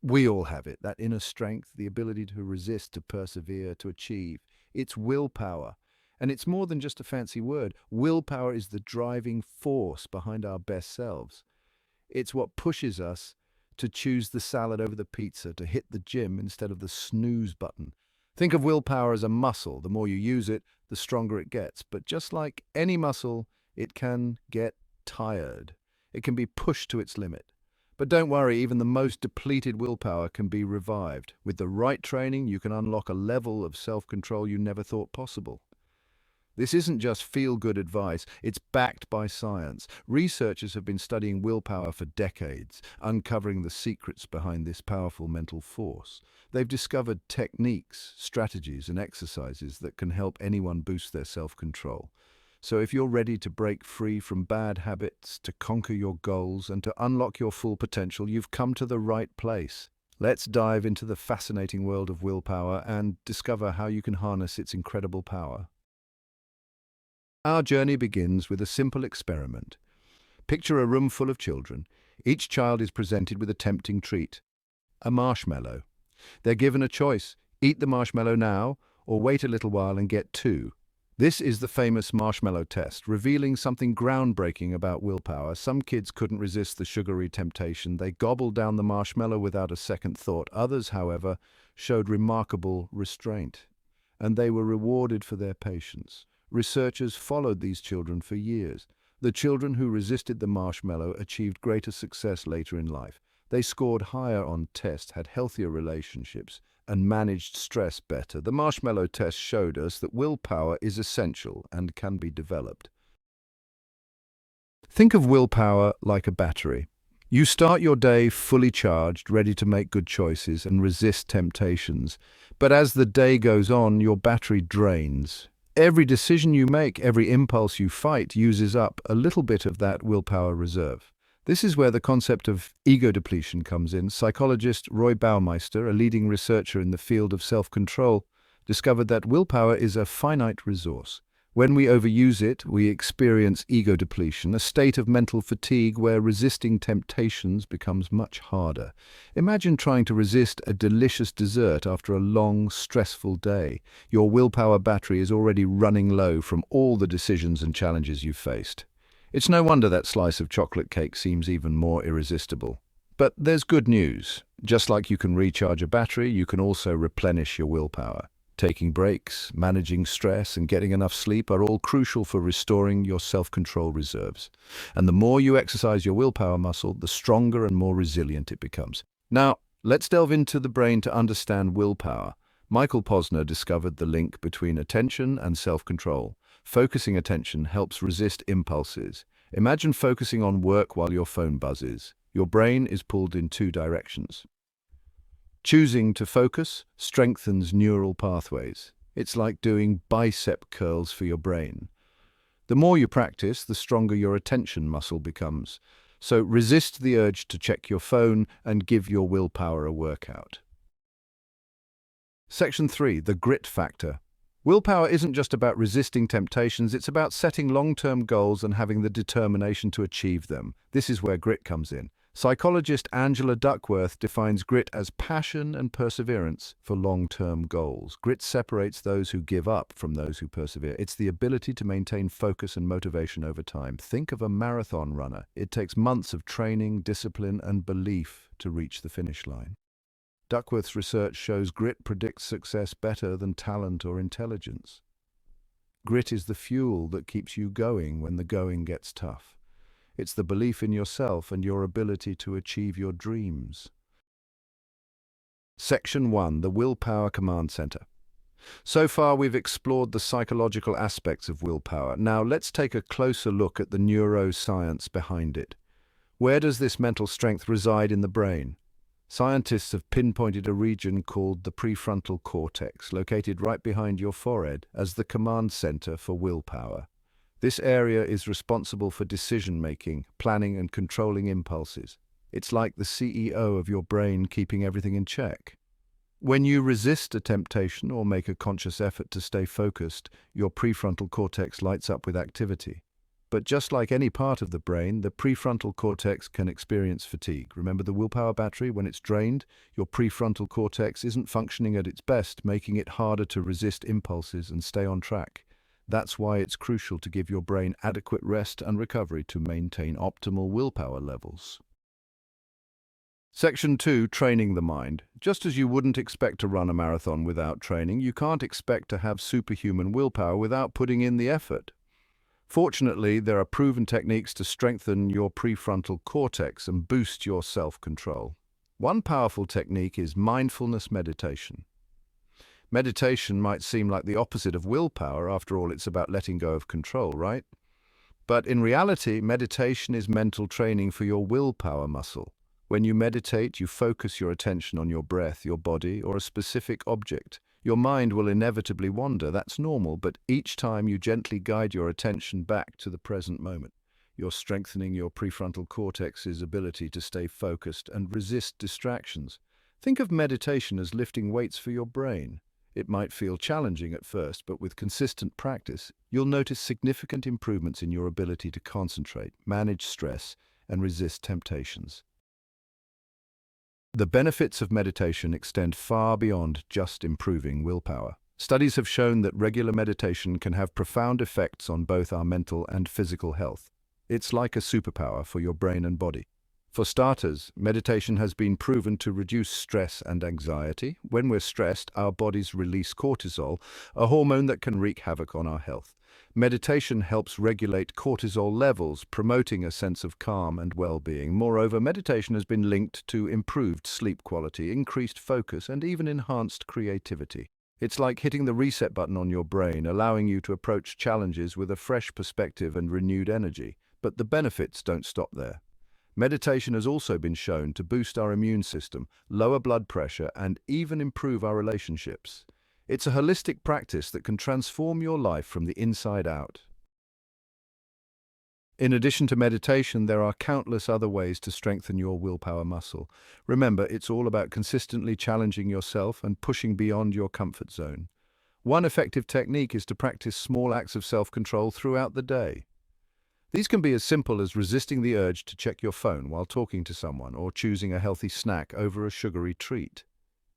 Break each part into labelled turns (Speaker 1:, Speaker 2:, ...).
Speaker 1: We all have it, that inner strength, the ability to resist, to persevere, to achieve. It's willpower. And it's more than just a fancy word. Willpower is the driving force behind our best selves. It's what pushes us to choose the salad over the pizza, to hit the gym instead of the snooze button. Think of willpower as a muscle. The more you use it, the stronger it gets. But just like any muscle, it can get tired. It can be pushed to its limit. But don't worry, even the most depleted willpower can be revived. With the right training, you can unlock a level of self-control you never thought possible. This isn't just feel-good advice, it's backed by science. Researchers have been studying willpower for decades, uncovering the secrets behind this powerful mental force. They've discovered techniques, strategies, and exercises that can help anyone boost their self-control. So if you're ready to break free from bad habits, to conquer your goals, and to unlock your full potential, you've come to the right place. Let's dive into the fascinating world of willpower and discover how you can harness its incredible power. Our journey begins with a simple experiment. Picture a room full of children. Each child is presented with a tempting treat, a marshmallow. They're given a choice: eat the marshmallow now or wait a little while and get two. This is the famous marshmallow test, revealing something groundbreaking about willpower. Some kids couldn't resist the sugary temptation. They gobbled down the marshmallow without a second thought. Others, however, showed remarkable restraint, and they were rewarded for their patience. Researchers followed these children for years. The children who resisted the marshmallow achieved greater success later in life. They scored higher on tests, had healthier relationships, and managed stress better. The marshmallow test showed us that willpower is essential and can be developed. Think of willpower like a battery. You start your day fully charged, ready to make good choices and resist temptations. But as the day goes on, your battery drains. Every decision you make, every impulse you fight uses up a little bit of that willpower reserve. This is where the concept of ego depletion comes in. Psychologist Roy Baumeister, a leading researcher in the field of self-control, discovered that willpower is a finite resource. When we overuse it, we experience ego depletion, a state of mental fatigue where resisting temptations becomes much harder. Imagine trying to resist a delicious dessert after a long, stressful day. Your willpower battery is already running low from all the decisions and challenges you've faced. It's no wonder that slice of chocolate cake seems even more irresistible. But there's good news. Just like you can recharge a battery, you can also replenish your willpower. Taking breaks, managing stress, and getting enough sleep are all crucial for restoring your self-control reserves. And the more you exercise your willpower muscle, the stronger and more resilient it becomes. Now, let's delve into the brain to understand willpower. Michael Posner discovered the link between attention and self-control. Focusing attention helps resist impulses. Imagine focusing on work while your phone buzzes. Your brain is pulled in two directions. Choosing to focus strengthens neural pathways. It's like doing bicep curls for your brain. The more you practice, the stronger your attention muscle becomes. So resist the urge to check your phone and give your willpower a workout. Section 3. The grit factor. Willpower isn't just about resisting temptations, it's about setting long-term goals and having the determination to achieve them. This is where grit comes in. Psychologist Angela Duckworth defines grit as passion and perseverance for long-term goals. Grit separates those who give up from those who persevere. It's the ability to maintain focus and motivation over time. Think of a marathon runner. It takes months of training, discipline, and belief to reach the finish line. Duckworth's research shows grit predicts success better than talent or intelligence. Grit is the fuel that keeps you going when the going gets tough. It's the belief in yourself and your ability to achieve your dreams. Section 1. The Willpower Command Center. So far, we've explored the psychological aspects of willpower. Now, let's take a closer look at the neuroscience behind it. Where does this mental strength reside in the brain? Scientists have pinpointed a region called the prefrontal cortex, located right behind your forehead, as the command center for willpower. This area is responsible for decision-making, planning, and controlling impulses. It's like the CEO of your brain keeping everything in check. When you resist a temptation or make a conscious effort to stay focused, your prefrontal cortex lights up with activity. But just like any part of the brain, the prefrontal cortex can experience fatigue. Remember the willpower battery? When it's drained, your prefrontal cortex isn't functioning at its best, making it harder to resist impulses and stay on track. That's why it's crucial to give your brain adequate rest and recovery to maintain optimal willpower levels. Section 2, Training the Mind. Just as you wouldn't expect to run a marathon without training, you can't expect to have superhuman willpower without putting in the effort. Fortunately, there are proven techniques to strengthen your prefrontal cortex and boost your self-control. One powerful technique is mindfulness meditation. Meditation might seem like the opposite of willpower. After all, it's about letting go of control, right? But in reality, meditation is mental training for your willpower muscle. When you meditate, you focus your attention on your breath, your body, or a specific object. Your mind will inevitably wander, that's normal, but each time you gently guide your attention back to the present moment, you're strengthening your prefrontal cortex's ability to stay focused and resist distractions. Think of meditation as lifting weights for your brain. It might feel challenging at first, but with consistent practice, you'll notice significant improvements in your ability to concentrate, manage stress, and resist temptations. The benefits of meditation extend far beyond just improving willpower. Studies have shown that regular meditation can have profound effects on both our mental and physical health. It's like a superpower for your brain and body. For starters, meditation has been proven to reduce stress and anxiety. When we're stressed, our bodies release cortisol, a hormone that can wreak havoc on our health. Meditation helps regulate cortisol levels, promoting a sense of calm and well-being. Moreover, meditation has been linked to improved sleep quality, increased focus, and even enhanced creativity. It's like hitting the reset button on your brain, allowing you to approach challenges with a fresh perspective and renewed energy. But the benefits don't stop there. Meditation has also been shown to boost our immune system, lower blood pressure, and even improve our relationships. It's a holistic practice that can transform your life from the inside out. In addition to meditation, there are countless other ways to strengthen your willpower muscle. Remember, it's all about consistently challenging yourself and pushing beyond your comfort zone. One effective technique is to practice small acts of self-control throughout the day. These can be as simple as resisting the urge to check your phone while talking to someone or choosing a healthy snack over a sugary treat.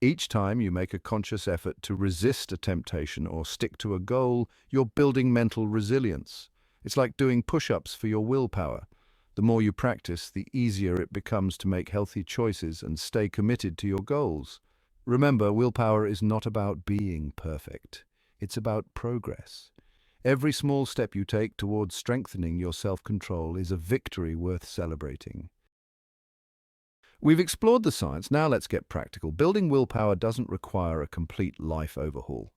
Speaker 1: Each time you make a conscious effort to resist a temptation or stick to a goal, you're building mental resilience. It's like doing push-ups for your willpower. The more you practice, the easier it becomes to make healthy choices and stay committed to your goals. Remember, willpower is not about being perfect. It's about progress. Every small step you take towards strengthening your self-control is a victory worth celebrating. We've explored the science, now let's get practical. Building willpower doesn't require a complete life overhaul.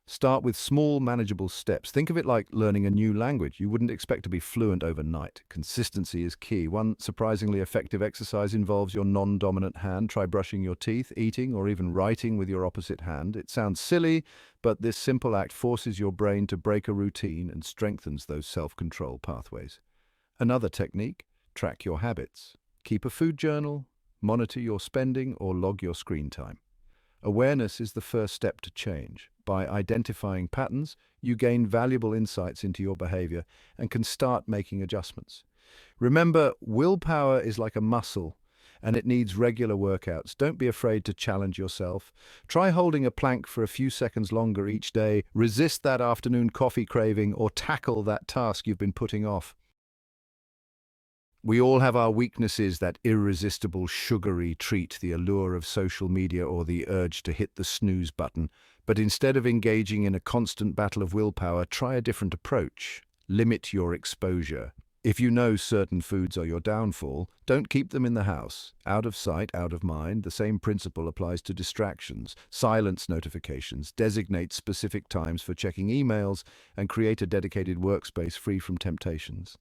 Speaker 1: Start with small, manageable steps. Think of it like learning a new language. You wouldn't expect to be fluent overnight. Consistency is key. One surprisingly effective exercise involves your non-dominant hand. Try brushing your teeth, eating, or even writing with your opposite hand. It sounds silly, but this simple act forces your brain to break a routine and strengthens those self-control pathways. Another technique, track your habits. Keep a food journal, monitor your spending, or log your screen time. Awareness is the first step to change. By identifying patterns, you gain valuable insights into your behavior and can start making adjustments. Remember, willpower is like a muscle, and it needs regular workouts. Don't be afraid to challenge yourself. Try holding a plank for a few seconds longer each day, resist that afternoon coffee craving, or tackle that task you've been putting off. We all have our weaknesses, that irresistible sugary treat, the allure of social media, or the urge to hit the snooze button. But instead of engaging in a constant battle of willpower, try a different approach. Limit your exposure. If you know certain foods are your downfall, don't keep them in the house. Out of sight, out of mind. The same principle applies to distractions. Silence notifications, designate specific times for checking emails, and create a dedicated workspace free from temptations.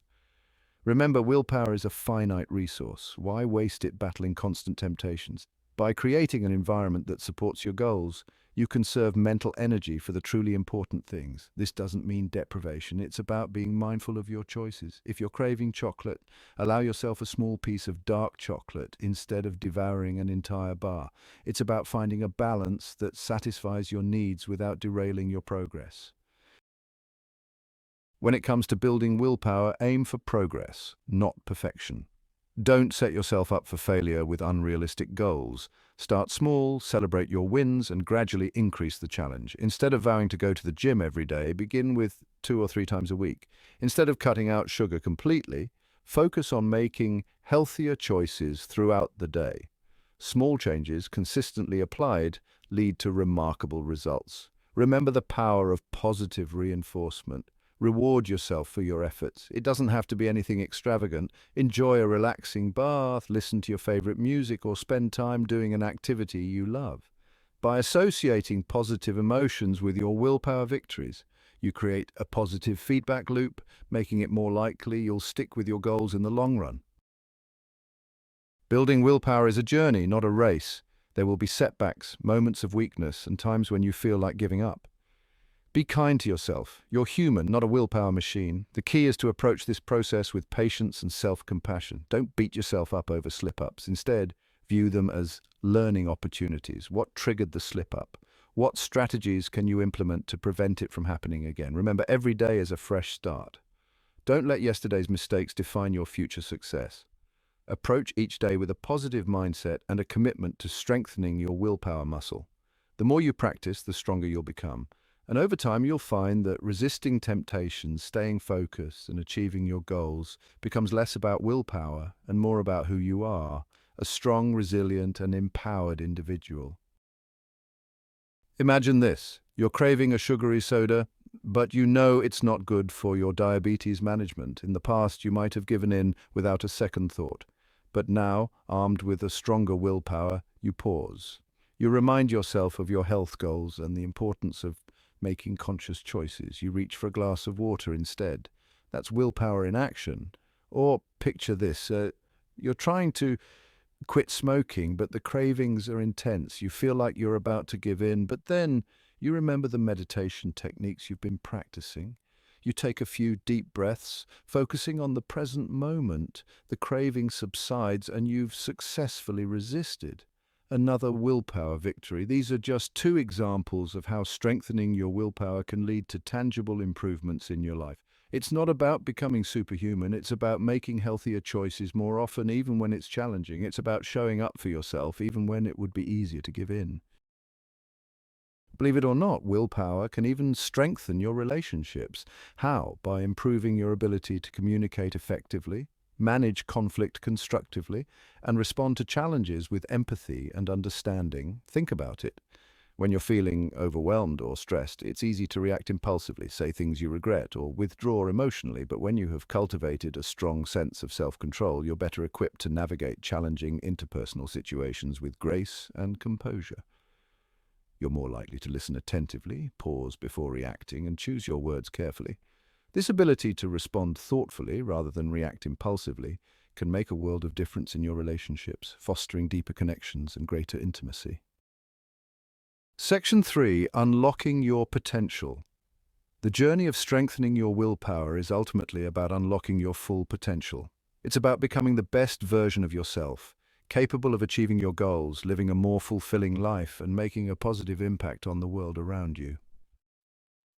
Speaker 1: Remember, willpower is a finite resource. Why waste it battling constant temptations? By creating an environment that supports your goals, you conserve mental energy for the truly important things. This doesn't mean deprivation. It's about being mindful of your choices. If you're craving chocolate, allow yourself a small piece of dark chocolate instead of devouring an entire bar. It's about finding a balance that satisfies your needs without derailing your progress. When it comes to building willpower, aim for progress, not perfection. Don't set yourself up for failure with unrealistic goals. Start small, celebrate your wins, and gradually increase the challenge. Instead of vowing to go to the gym every day, begin with 2 or 3 times a week. Instead of cutting out sugar completely, focus on making healthier choices throughout the day. Small changes, consistently applied, lead to remarkable results. Remember the power of positive reinforcement. Reward yourself for your efforts. It doesn't have to be anything extravagant. Enjoy a relaxing bath, listen to your favorite music, or spend time doing an activity you love. By associating positive emotions with your willpower victories, you create a positive feedback loop, making it more likely you'll stick with your goals in the long run. Building willpower is a journey, not a race. There will be setbacks, moments of weakness, and times when you feel like giving up. Be kind to yourself. You're human, not a willpower machine. The key is to approach this process with patience and self-compassion. Don't beat yourself up over slip-ups. Instead, view them as learning opportunities. What triggered the slip-up? What strategies can you implement to prevent it from happening again? Remember, every day is a fresh start. Don't let yesterday's mistakes define your future success. Approach each day with a positive mindset and a commitment to strengthening your willpower muscle. The more you practice, the stronger you'll become. And over time, you'll find that resisting temptations, staying focused, and achieving your goals becomes less about willpower and more about who you are, a strong, resilient, and empowered individual. Imagine this. You're craving a sugary soda, but you know it's not good for your diabetes management. In the past, you might have given in without a second thought. But now, armed with a stronger willpower, you pause. You remind yourself of your health goals and the importance of making conscious choices. You reach for a glass of water instead. That's willpower in action. Or picture this, you're trying to quit smoking, but the cravings are intense. You feel like you're about to give in, but then you remember the meditation techniques you've been practicing. You take a few deep breaths, focusing on the present moment. The craving subsides and you've successfully resisted. Another willpower victory. These are just two examples of how strengthening your willpower can lead to tangible improvements in your life. It's not about becoming superhuman, it's about making healthier choices more often, even when it's challenging. It's about showing up for yourself, even when it would be easier to give in. Believe it or not, willpower can even strengthen your relationships. How? By improving your ability to communicate effectively, manage conflict constructively, and respond to challenges with empathy and understanding. Think about it. When you're feeling overwhelmed or stressed, it's easy to react impulsively, say things you regret, or withdraw emotionally. But when you have cultivated a strong sense of self-control, you're better equipped to navigate challenging interpersonal situations with grace and composure. You're more likely to listen attentively, pause before reacting, and choose your words carefully. This ability to respond thoughtfully rather than react impulsively can make a world of difference in your relationships, fostering deeper connections and greater intimacy. Section 3. Unlocking your potential. The journey of strengthening your willpower is ultimately about unlocking your full potential. It's about becoming the best version of yourself, capable of achieving your goals, living a more fulfilling life, and making a positive impact on the world around you.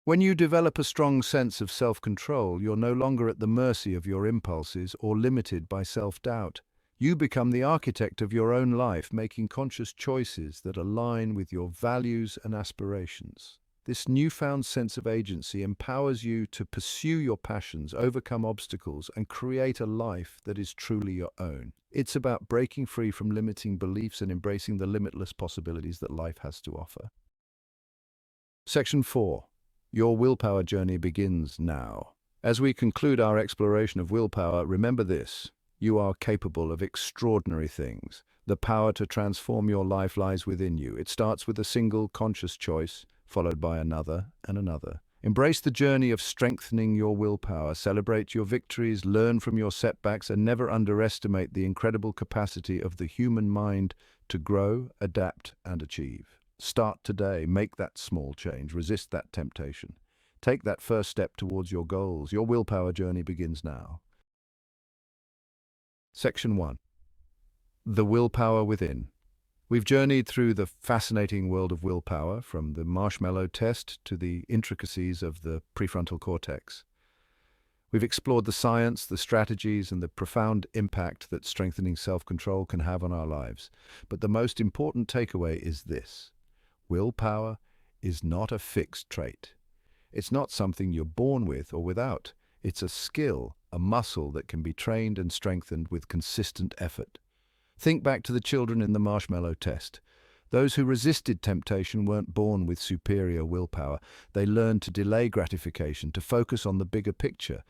Speaker 1: When you develop a strong sense of self-control, you're no longer at the mercy of your impulses or limited by self-doubt. You become the architect of your own life, making conscious choices that align with your values and aspirations. This newfound sense of agency empowers you to pursue your passions, overcome obstacles, and create a life that is truly your own. It's about breaking free from limiting beliefs and embracing the limitless possibilities that life has to offer. Section 4. Your willpower journey begins now. As we conclude our exploration of willpower, remember this. You are capable of extraordinary things. The power to transform your life lies within you. It starts with a single conscious choice, followed by another and another. Embrace the journey of strengthening your willpower. Celebrate your victories, learn from your setbacks, and never underestimate the incredible capacity of the human mind to grow, adapt, and achieve. Start today. Make that small change. Resist that temptation. Take that first step towards your goals. Your willpower journey begins now. Section 1. The willpower within. We've journeyed through the fascinating world of willpower, from the marshmallow test to the intricacies of the prefrontal cortex. We've explored the science, the strategies, and the profound impact that strengthening self-control can have on our lives. But the most important takeaway is this: willpower is not a fixed trait. It's not something you're born with or without. It's a skill, a muscle that can be trained and strengthened with consistent effort. Think back to the children in the marshmallow test. Those who resisted temptation weren't born with superior willpower. They learned to delay gratification, to focus on the bigger picture.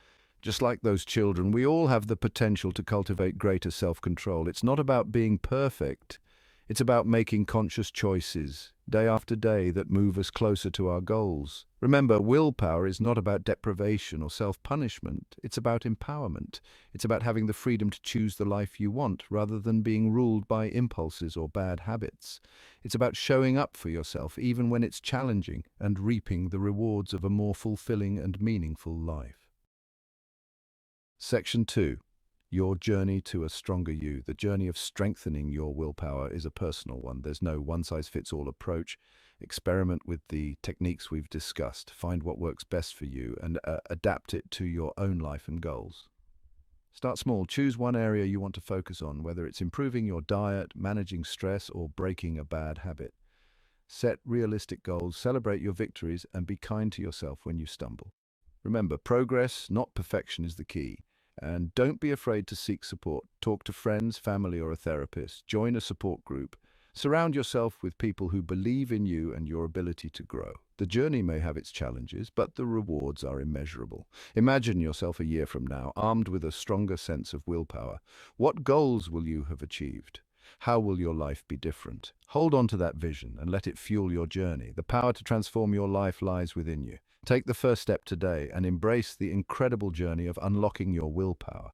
Speaker 1: Just like those children, we all have the potential to cultivate greater self-control. It's not about being perfect. It's about making conscious choices, day after day, that move us closer to our goals. Remember, willpower is not about deprivation or self-punishment. It's about empowerment. It's about having the freedom to choose the life you want, rather than being ruled by impulses or bad habits. It's about showing up for yourself, even when it's challenging, and reaping the rewards of a more fulfilling and meaningful life. Section 2. Your journey to a stronger you. The journey of strengthening your willpower is a personal one. There's no one-size-fits-all approach. Experiment with the techniques we've discussed. Find what works best for you and adapt it to your own life and goals. Start small. Choose one area you want to focus on, whether it's improving your diet, managing stress, or breaking a bad habit. Set realistic goals, celebrate your victories, and be kind to yourself when you stumble. Remember, progress, not perfection, is the key. And don't be afraid to seek support. Talk to friends, family, or a therapist. Join a support group. Surround yourself with people who believe in you and your ability to grow. The journey may have its challenges, but the rewards are immeasurable. Imagine yourself a year from now, armed with a stronger sense of willpower. What goals will you have achieved? How will your life be different? Hold on to that vision and let it fuel your journey. The power to transform your life lies within you. Take the first step today and embrace the incredible journey of unlocking your willpower.